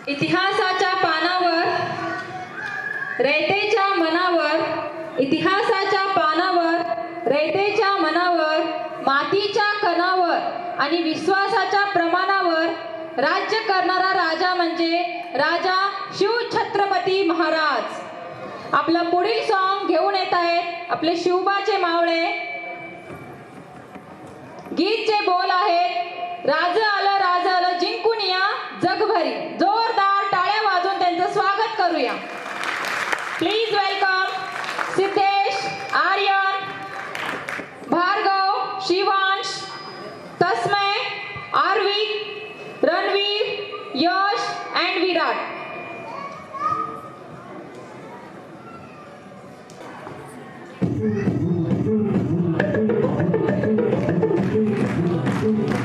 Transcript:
इतिहासाच्या पानावर रयतेच्या मनावर, इतिहासाच्या पानावर रयतेच्या मनावर, मातीच्या कणावर आणि विश्वासाच्या प्रमाणावर राज्य करणारा राजा म्हणजे राजा शिवछत्रपती महाराज. आपलं पुढील सॉन्ग घेऊन येत आहेत आपले शिवबाचे मावळे. गीतचे बोल आहेत, राज आलं जिंकून या जगभरी. जोरदार टाळ्या वाजवून त्यांचं स्वागत करूया. Please welcome Siddhesh, Aryan, Bhargav, Shivansh, Tasmay, Arvik, Ranveer, Yash and Virat. Thank you.